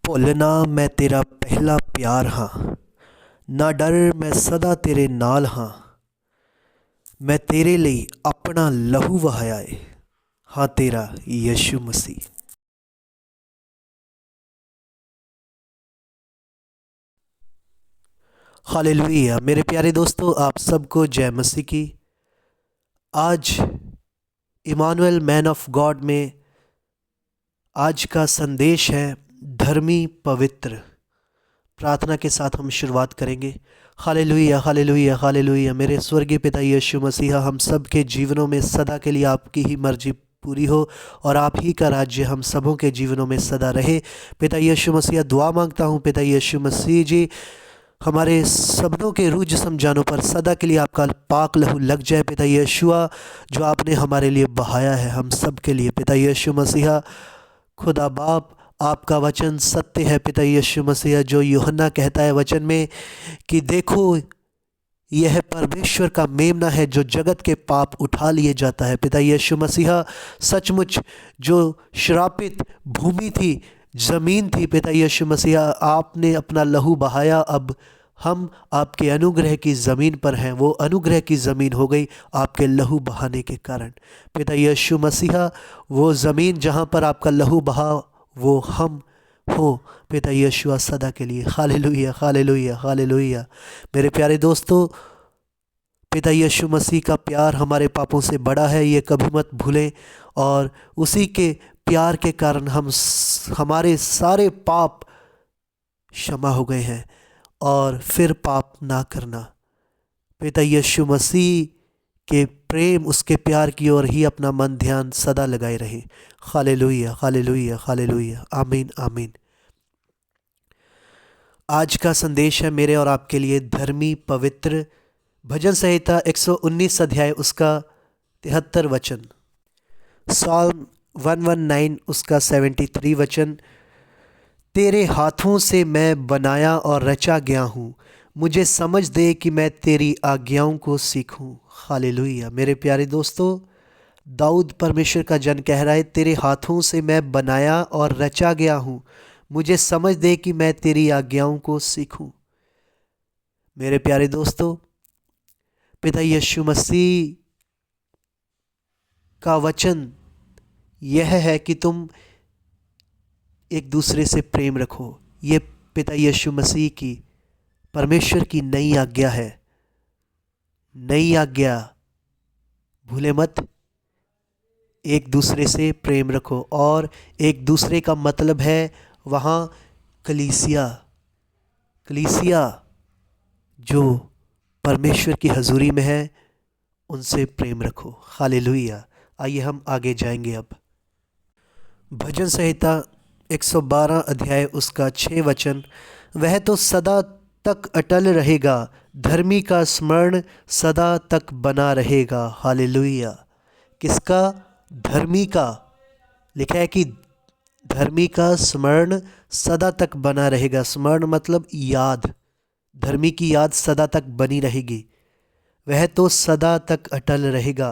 ਭੁੱਲਣਾ ਮੈਂ ਤੇਰਾ ਪਹਿਲਾ ਪਿਆਰ ਹਾਂ। ਨਾ ਡਰ ਮੈਂ ਸਦਾ ਤੇਰੇ ਨਾਲ ਹਾਂ। ਮੈਂ ਤੇਰੇ ਲਈ ਆਪਣਾ ਲਹੂ ਵਹਾਇਆ ਏ। ਹਾਂ तेरा यीशु मसीह। हालेलुया। मेरे प्यारे दोस्तों, आप सबको जय मसीह की। आज इमानुएल मैन ऑफ गॉड में आज का संदेश है धर्मी पवित्र। प्रार्थना के साथ हम शुरुआत करेंगे। Hallelujah hallelujah hallelujah. मेरे स्वर्गीय पिता यीशु मसीहा, हम सब के जीवनों में सदा के लिए आपकी ही मर्जी पूरी हो और आप ही का राज्य हम सबों के जीवनों में सदा रहे। पिता यीशु मसीहा, दुआ मांगता हूँ पिता यीशु मसीह जी, हमारे सबनों के रूह जिस्म जानों पर सदा के लिए आपका पाक लहू लग जाए। पिता यीशुआ, जो आपने हमारे लिए बहाया है हम सब के लिए। पिता यीशु मसीहा, खुदा बाप, आपका वचन सत्य है। पिता यीशु मसीहा, जो यूहन्ना कहता है वचन में कि देखो यह परमेश्वर का मेमना है जो जगत के पाप उठा लिए जाता है। पिता यीशु मसीहा, सचमुच जो श्रापित भूमि थी, ज़मीन थी, पिता यीशु मसीहा, आपने अपना लहू बहाया। अब हम आपके अनुग्रह की ज़मीन पर हैं। वो अनुग्रह की ज़मीन हो गई आपके लहू बहाने के कारण। पिता यीशु मसीहा, वो ज़मीन जहाँ पर आपका लहू बहा वो हम हो पिता यीशुआ सदा के लिए। Hallelujah hallelujah hallelujah. मेरे प्यारे दोस्तों, पिता यीशु मसीह का प्यार हमारे पापों से बड़ा है, ये कभी मत भूलें। और उसी के प्यार के कारण हमारे सारे पाप क्षमा हो गए हैं। और फिर पाप ना करना। पिता यीशु मसीह के प्रेम, उसके प्यार की ओर ही अपना मन ध्यान सदा लगाए रहे। Hallelujah hallelujah hallelujah. आमीन आमीन। आज का संदेश है मेरे और आपके लिए धर्मी पवित्र। भजन संहिता 119 अध्याय उसका 73 वचन। साल्म 119 उसका 73 वचन। तेरे हाथों से मैं बनाया और रचा गया हूँ, मुझे समझ दे कि मैं तेरी आज्ञाओं को सीखूं। हालेलुया। मेरे प्यारे दोस्तों, दाऊद परमेश्वर का जन कह रहा है, तेरे हाथों से मैं बनाया और रचा गया हूँ, मुझे समझ दे कि मैं तेरी आज्ञाओं को सीखूं। मेरे प्यारे दोस्तों, पिता यीशु मसीह का वचन यह है कि तुम एक दूसरे से प्रेम रखो। ये पिता यीशु मसीह की, परमेश्वर की नई आज्ञा है। नई आज्ञा भूले मत, एक दूसरे से प्रेम रखो। और एक दूसरे का मतलब है वहाँ कलीसिया। कलीसिया जो परमेश्वर की हजूरी में है, उनसे प्रेम रखो। हालेलुया। आइए हम आगे जाएंगे। अब भजन संहिता 112 अध्याय उसका 6 वचन। वह तो सदा तक अटल रहेगा, धर्मी का स्मरण सदा तक बना रहेगा। हालेलुया। किसका? धर्मी का। लिखा है कि धर्मी का स्मरण सदा तक बना रहेगा। स्मरण मतलब याद। धर्मी की याद सदा तक बनी रहेगी। वह तो सदा तक अटल रहेगा।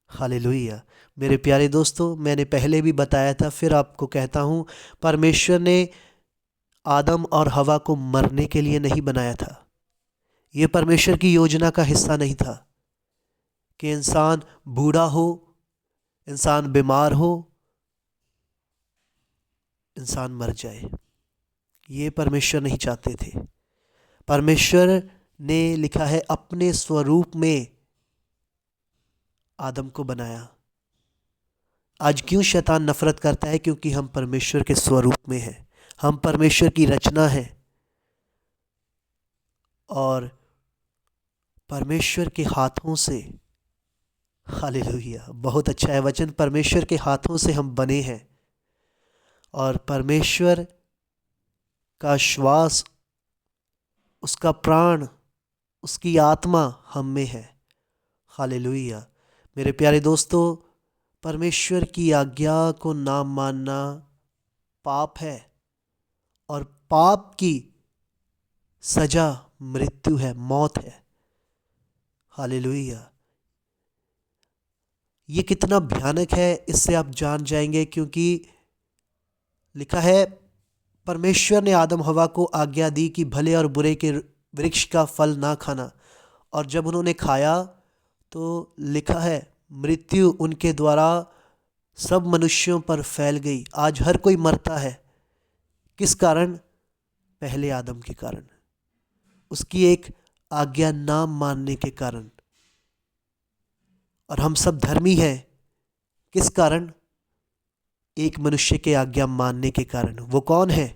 हालेलुया। मेरे प्यारे दोस्तों, मैंने पहले भी बताया था, फिर आपको कहता हूँ, परमेश्वर ने आदम और हवा को मरने के लिए नहीं बनाया था। ये परमेश्वर की योजना का हिस्सा नहीं था कि इंसान बूढ़ा हो, इंसान बीमार हो, इंसान मर जाए। ये परमेश्वर नहीं चाहते थे। परमेश्वर ने लिखा है अपने स्वरूप में आदम को बनाया। आज क्यों शैतान नफरत करता है? क्योंकि हम परमेश्वर के स्वरूप में हैं, हम परमेश्वर की रचना है। और परमेश्वर के हाथों से, हालेलुया, बहुत अच्छा है वचन, परमेश्वर के हाथों से हम बने हैं। और परमेश्वर का श्वास, उसका प्राण, उसकी आत्मा हम में है। हालेलुया। मेरे प्यारे दोस्तों, परमेश्वर की आज्ञा को ना मानना पाप है और पाप की सजा मृत्यु है, मौत है। हालेलुया। ये कितना भयानक है इससे आप जान जाएंगे, क्योंकि लिखा है, परमेश्वर ने आदम हवा को आज्ञा दी कि भले और बुरे के वृक्ष का फल ना खाना, और जब उन्होंने खाया तो लिखा है मृत्यु उनके द्वारा सब मनुष्यों पर फैल गई। आज हर कोई मरता है। किस कारण? पहले आदम के कारण, उसकी एक आज्ञा ना मानने के कारण। और हम सब धर्मी हैं किस कारण? एक मनुष्य के आज्ञा मानने के कारण। वो कौन है?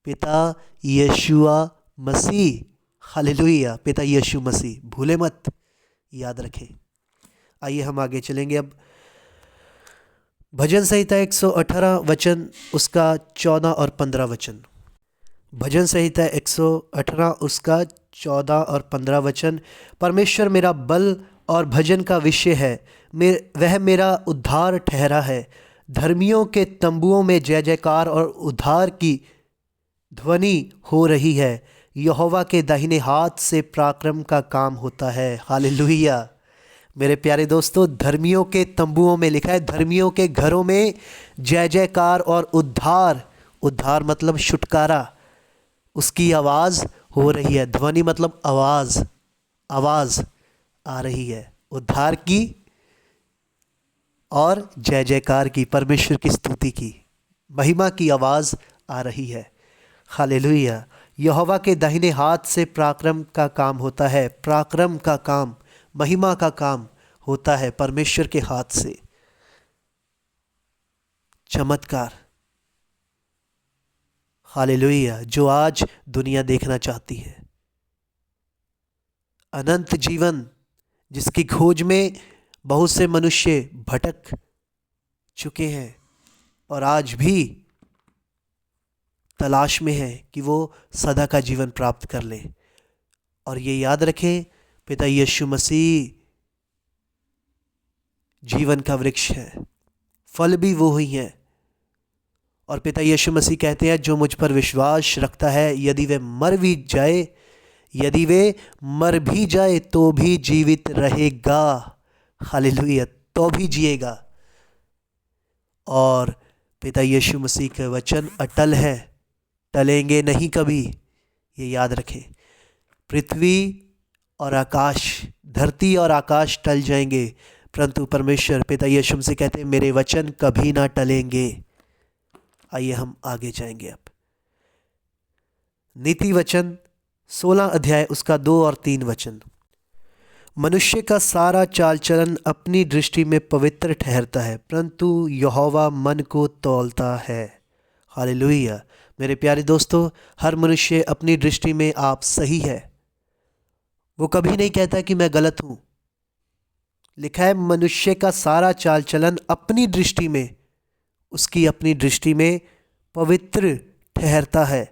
पिता यीशुआ मसीह। हालेलुया, पिता यीशु मसीह। भूले मत, याद रखें। आइए हम आगे चलेंगे अब। भजन संहिता 118 वचन, उसका 14 और 15 वचन। भजन संहिता 118 उसका 14 और 15 वचन। परमेश्वर मेरा बल और भजन का विषय है, वह मेरा उद्धार ठहरा है। धर्मियों के तंबुओं में जय जयकार और उद्धार की ध्वनि हो रही है। यहोवा के दाहिने हाथ से पराक्रम का काम होता है। हालेलुया। मेरे प्यारे दोस्तों, धर्मियों के तंबुओं में लिखा है, धर्मियों के घरों में जय जयकार और उद्धार। उद्धार मतलब छुटकारा, उसकी आवाज़ हो रही है। ध्वनि मतलब आवाज़, आवाज़ आ रही है उद्धार की और जय जयकार की, परमेश्वर की स्तुति की, महिमा की आवाज़ आ रही है। हालेलुया। यहोवा के दाहिने हाथ से पराक्रम का काम होता है। पराक्रम का काम, महिमा का काम होता है परमेश्वर के हाथ से। चमत्कार, हालेलुया, जो आज दुनिया देखना चाहती है। अनंत जीवन, जिसकी खोज में बहुत से मनुष्य भटक चुके हैं और आज भी तलाश में है कि वो सदा का जीवन प्राप्त कर ले। और ये याद रखें, पिता यीशु मसीह जीवन का वृक्ष है, फल भी वो ही है। और पिता यीशु मसीह कहते हैं, जो मुझ पर विश्वास रखता है, यदि वे मर भी जाए तो भी जीवित रहेगा। हालेलुया, तो भी जिएगा। और पिता यीशु मसीह के वचन अटल है, टलेंगे नहीं कभी। ये याद रखें। पृथ्वी और आकाश, धरती और आकाश टल जाएंगे, परंतु परमेश्वर पिता यीशु मसीह कहते हैं, मेरे वचन कभी ना टलेंगे। आइए हम आगे जाएंगे अब। नीति वचन 16 अध्याय उसका 2 और 3 वचन। मनुष्य का सारा चाल चलन अपनी दृष्टि में पवित्र ठहरता है, परंतु यहोवा मन को तौलता है। हालेलुया। मेरे प्यारे दोस्तों, हर मनुष्य अपनी दृष्टि में आप सही है। वो कभी नहीं कहता कि मैं गलत हूं। लिखा है, मनुष्य का सारा चाल चलन अपनी दृष्टि में, उसकी अपनी दृष्टि में पवित्र ठहरता है,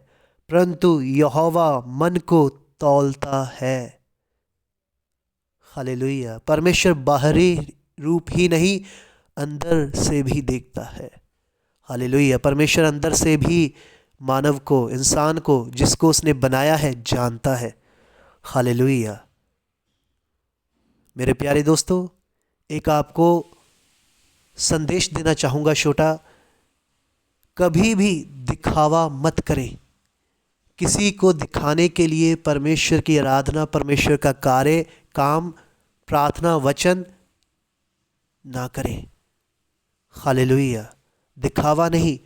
परंतु यहोवा मन को तौलता है। हालेलुया। परमेश्वर बाहरी रूप ही नहीं, अंदर से भी देखता है। हालेलुया। परमेश्वर अंदर से भी मानव को, इंसान को, जिसको उसने बनाया है, जानता है। हालेलुया। मेरे प्यारे दोस्तों, एक आपको संदेश देना चाहूँगा छोटा। कभी भी दिखावा मत करें। किसी को दिखाने के लिए परमेश्वर की आराधना, परमेश्वर का कार्य, काम, प्रार्थना, वचन ना करें। हालेलुया। दिखावा नहीं।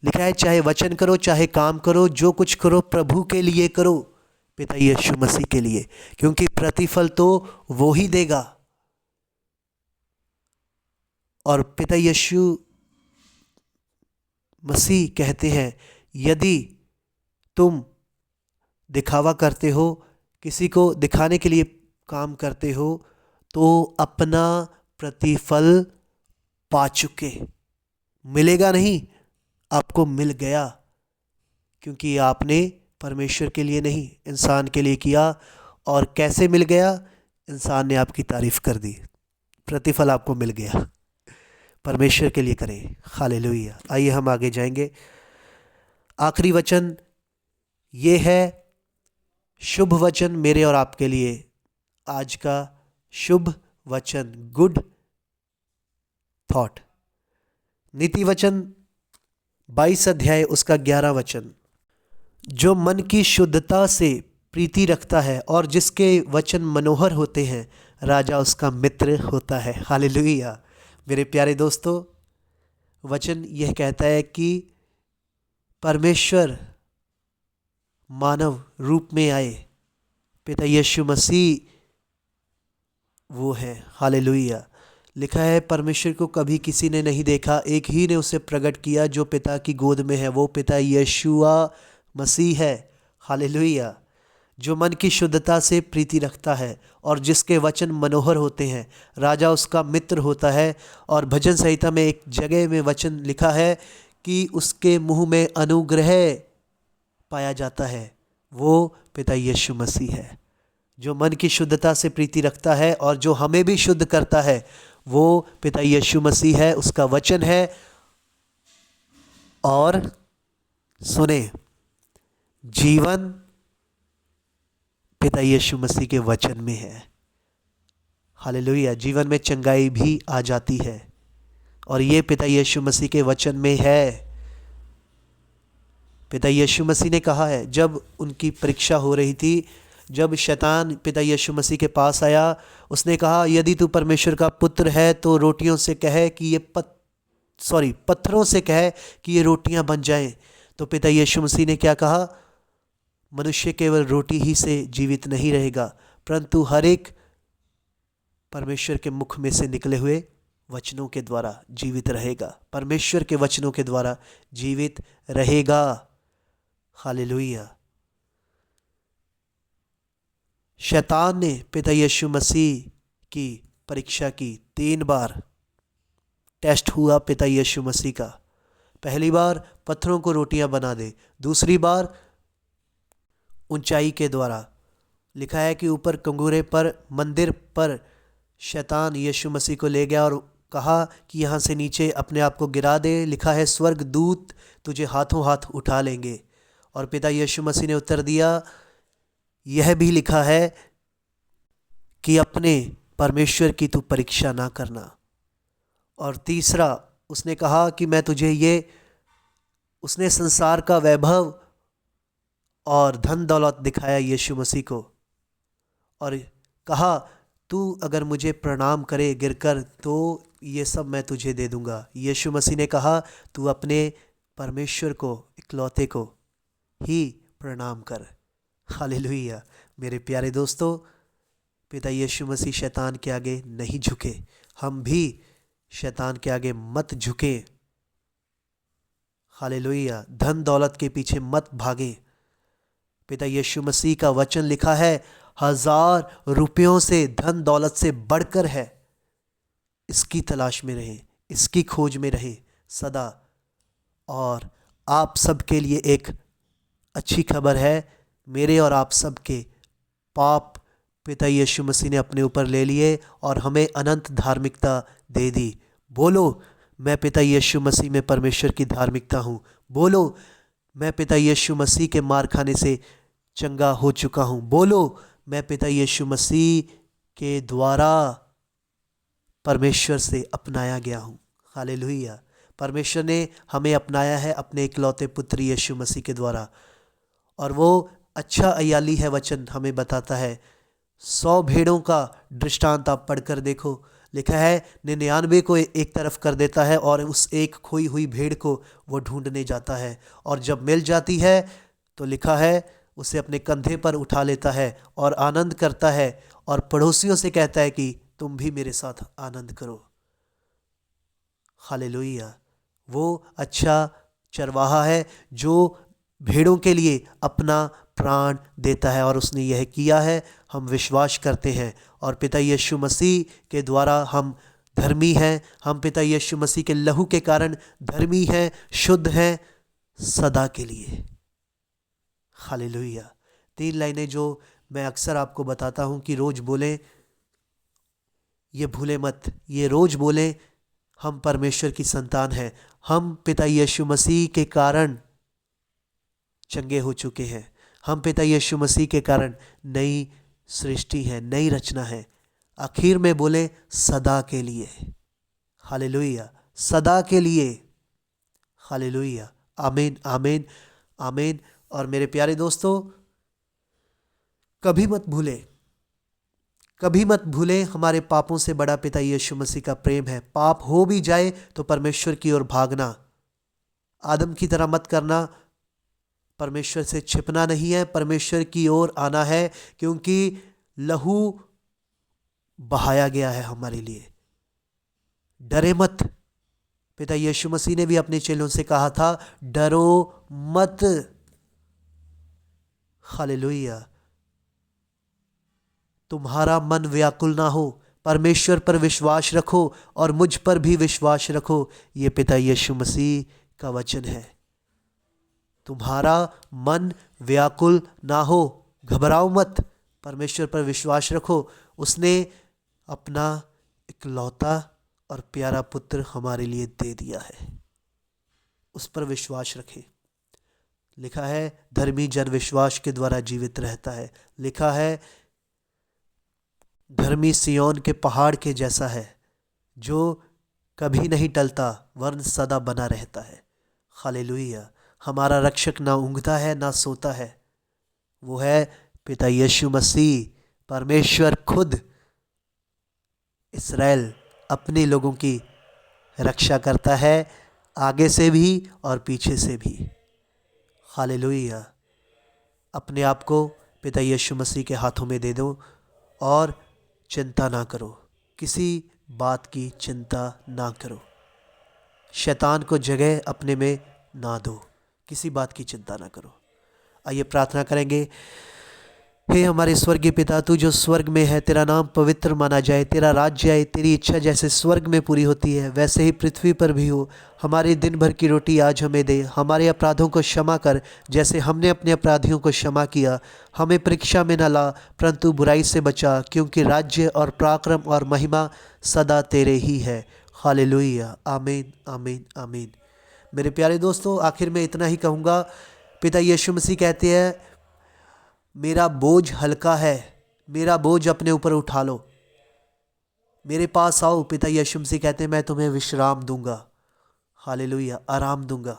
लिखा है, चाहे वचन करो, चाहे काम करो, जो कुछ करो प्रभु के लिए करो, पिता यीशु मसीह के लिए, क्योंकि प्रतिफल तो वो ही देगा। और पिता यीशु मसीह कहते हैं, यदि तुम दिखावा करते हो, किसी को दिखाने के लिए काम करते हो, तो अपना प्रतिफल पा चुके। मिलेगा नहीं, आपको मिल गया, क्योंकि आपने परमेश्वर के लिए नहीं, इंसान के लिए किया। और कैसे मिल गया? इंसान ने आपकी तारीफ कर दी, प्रतिफल आपको मिल गया। परमेश्वर के लिए करें। हालेलुया। आइए हम आगे जाएंगे। आखिरी वचन ये है, शुभ वचन मेरे और आपके लिए। आज का शुभ वचन, गुड थॉट। नीति वचन 22 अध्याय उसका 11 वचन। जो मन की शुद्धता से प्रीति रखता है और जिसके वचन मनोहर होते हैं, राजा उसका मित्र होता है। हालेलुया। मेरे प्यारे दोस्तों, वचन यह कहता है कि परमेश्वर मानव रूप में आए, पिता यीशु मसीह वो है। हालेलुया। लिखा है परमेश्वर को कभी किसी ने नहीं देखा, एक ही ने उसे प्रकट किया जो पिता की गोद में है, वो पिता यीशुआ मसीह है। हालेलुया। जो मन की शुद्धता से प्रीति रखता है और जिसके वचन मनोहर होते हैं, राजा उसका मित्र होता है। और भजन संहिता में एक जगह में वचन लिखा है कि उसके मुंह में अनुग्रह पाया जाता है, वो पिता यीशु मसीह है। जो मन की शुद्धता से प्रीति रखता है और जो हमें भी शुद्ध करता है, वो पिता यीशु मसीह है, उसका वचन है। और सुने, जीवन पिता यीशु मसीह के वचन में है। हालेलुया। जीवन में चंगाई भी आ जाती है और ये पिता यीशु मसीह के वचन में है। पिता यीशु मसीह ने कहा है, जब उनकी परीक्षा हो रही थी, जब शैतान पिता यीशु मसीह के पास आया, उसने कहा यदि तू परमेश्वर का पुत्र है तो रोटियों से कहे कि ये पत्थरों से कहे कि ये रोटियां बन जाएं। तो पिता यीशु मसीह ने क्या कहा? मनुष्य केवल रोटी ही से जीवित नहीं रहेगा, परंतु हर एक परमेश्वर के मुख में से निकले हुए वचनों के द्वारा जीवित रहेगा। परमेश्वर के वचनों के द्वारा जीवित रहेगा। हालेलुया। शैतान ने पिता यीशु मसीह की परीक्षा की। 3 बार टेस्ट हुआ पिता यीशु मसीह का। पहली बार पत्थरों को रोटियां बना दे, दूसरी बार ऊंचाई के द्वारा। लिखा है कि ऊपर कंगूरे पर, मंदिर पर शैतान यीशु मसीह को ले गया और कहा कि यहाँ से नीचे अपने आप को गिरा दे। लिखा है स्वर्ग दूत तुझे हाथों हाथ उठा लेंगे। और पिता यीशु मसीह ने उत्तर दिया, यह भी लिखा है कि अपने परमेश्वर की तू परीक्षा ना करना। और तीसरा उसने कहा कि मैं तुझे उसने संसार का वैभव और धन दौलत दिखाया यीशु मसीह को और कहा तू अगर मुझे प्रणाम करे गिरकर तो ये सब मैं तुझे दे दूंगा। यीशु मसीह ने कहा तू अपने परमेश्वर को, इकलौते को ही प्रणाम कर। हालेलुया। मेरे प्यारे दोस्तों, पिता यीशु मसीह शैतान के आगे नहीं झुके। हम भी शैतान के आगे मत झुके। हालेलुया। धन दौलत के पीछे मत भागें। पिता यीशु मसीह का वचन लिखा है 1000 रुपयों से, धन दौलत से बढ़कर है। इसकी तलाश में रहें, इसकी खोज में रहें सदा। और आप सबके लिए एक अच्छी खबर है, मेरे और आप सबके पाप पिता यीशु मसीह ने अपने ऊपर ले लिए और हमें अनंत धार्मिकता दे दी। बोलो, मैं पिता यीशु मसीह में परमेश्वर की धार्मिकता हूँ। बोलो, मैं पिता यीशु मसीह के मार खाने से चंगा हो चुका हूँ। बोलो, मैं पिता यीशु मसीह के द्वारा परमेश्वर से अपनाया गया हूँ। हालेलुया। परमेश्वर ने हमें अपनाया है अपने इकलौते पुत्र यीशु मसीह के द्वारा। और वो अच्छा अय्याली है, वचन हमें बताता है। 100 भेड़ों का दृष्टांत आप पढ़कर देखो। लिखा है 99 को एक तरफ कर देता है और उस एक खोई हुई भेड़ को वो ढूंढने जाता है। और जब मिल जाती है तो लिखा है उसे अपने कंधे पर उठा लेता है और आनंद करता है और पड़ोसियों से कहता है कि तुम भी मेरे साथ आनंद करो। हालेलुया। वो अच्छा चरवाहा है जो भेड़ों के लिए अपना प्राण देता है और उसने यह किया है। हम विश्वास करते हैं और पिता यीशु मसीह के द्वारा हम धर्मी हैं। हम पिता यीशु मसीह के लहू के कारण धर्मी हैं, शुद्ध हैं सदा के लिए। हालेलुया। 3 लाइनें जो मैं अक्सर आपको बताता हूँ कि रोज़ बोलें, ये भूले मत, ये रोज़ बोलें। हम परमेश्वर की संतान हैं। हम पिता यीशु मसीह के कारण चंगे हो चुके हैं। हम पिता यीशु मसीह के कारण नई सृष्टि है, नई रचना है। आखिर में बोले सदा के लिए। हालेलुया। सदा के लिए। हालेलुया। आमीन आमीन आमीन। और मेरे प्यारे दोस्तों, कभी मत भूलें, कभी मत भूलें हमारे पापों से बड़ा पिता यीशु मसीह का प्रेम है। पाप हो भी जाए तो परमेश्वर की ओर भागना, आदम की तरह मत करना। परमेश्वर से छिपना नहीं है, परमेश्वर की ओर आना है, क्योंकि लहू बहाया गया है हमारे लिए। डरे मत। पिता यीशु मसीह ने भी अपने चेलों से कहा था, डरो मत। हालेलुया। तुम्हारा मन व्याकुल ना हो, परमेश्वर पर विश्वास रखो और मुझ पर भी विश्वास रखो। ये पिता यीशु मसीह का वचन है। तुम्हारा मन व्याकुल ना हो, घबराओ मत, परमेश्वर पर विश्वास रखो। उसने अपना इकलौता और प्यारा पुत्र हमारे लिए दे दिया है, उस पर विश्वास रखें। लिखा है, धर्मी जन विश्वास के द्वारा जीवित रहता है। लिखा है, धर्मी सिय्योन के पहाड़ के जैसा है, जो कभी नहीं टलता वरन सदा बना रहता है। हालेलुया। हमारा रक्षक ना ऊँघता है ना सोता है, वो है पिता यीशु मसीह, परमेश्वर खुद। इस्राएल अपने लोगों की रक्षा करता है, आगे से भी और पीछे से भी। हालेलुया। अपने आप को पिता यीशु मसीह के हाथों में दे दो और चिंता ना करो, किसी बात की चिंता ना करो। शैतान को जगह अपने में ना दो, किसी बात की चिंता ना करो। आइए प्रार्थना करेंगे। हे हमारे स्वर्गीय पिता, तू जो स्वर्ग में है, तेरा नाम पवित्र माना जाए, तेरा राज्य आए, तेरी इच्छा जैसे स्वर्ग में पूरी होती है वैसे ही पृथ्वी पर भी हो। हमारे दिन भर की रोटी आज हमें दे, हमारे अपराधों को क्षमा कर जैसे हमने अपने अपराधियों को क्षमा किया। हमें परीक्षा में न ला, परंतु बुराई से बचा, क्योंकि राज्य और पराक्रम और महिमा सदा तेरे ही है। हालेलुया। आमीन आमीन आमीन। मेरे प्यारे दोस्तों, आखिर में इतना ही कहूँगा। पिता यीशु मसीह कहते हैं, मेरा बोझ हल्का है, मेरा बोझ अपने ऊपर उठा लो, मेरे पास आओ। पिता यीशु मसीह कहते हैं, मैं तुम्हें विश्राम दूंगा। हालेलुया, आराम दूंगा।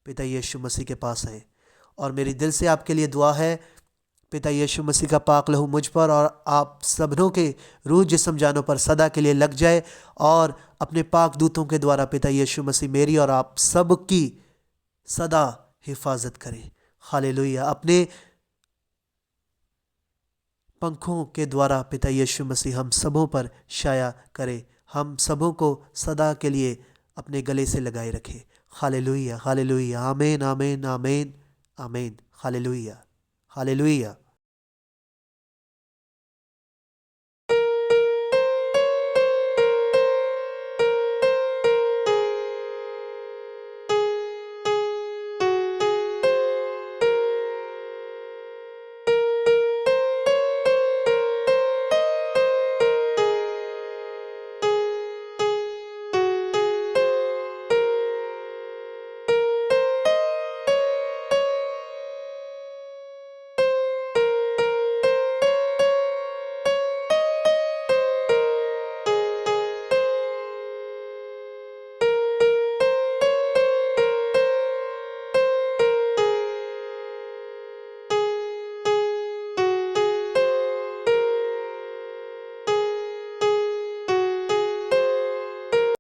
पिता यीशु मसीह के पास आए। और मेरी दिल से आपके लिए दुआ है, पिता यीशु मसीह का पाक लहू मुझ पर और आप सबनों के रूह जिस्म जानों पर सदा के लिए लग जाए, और अपने पाक दूतों के द्वारा पिता यीशु मसीह मेरी और आप सबकी सदा हिफाजत करें। हालेलुया। अपने पंखों के द्वारा पिता यीशु मसीह हम सबों पर छाया करे, हम सबों को सदा के लिए अपने गले से लगाए रखे। Hallelujah hallelujah. आमीन आमीन आमीन आमीन। Hallelujah hallelujah.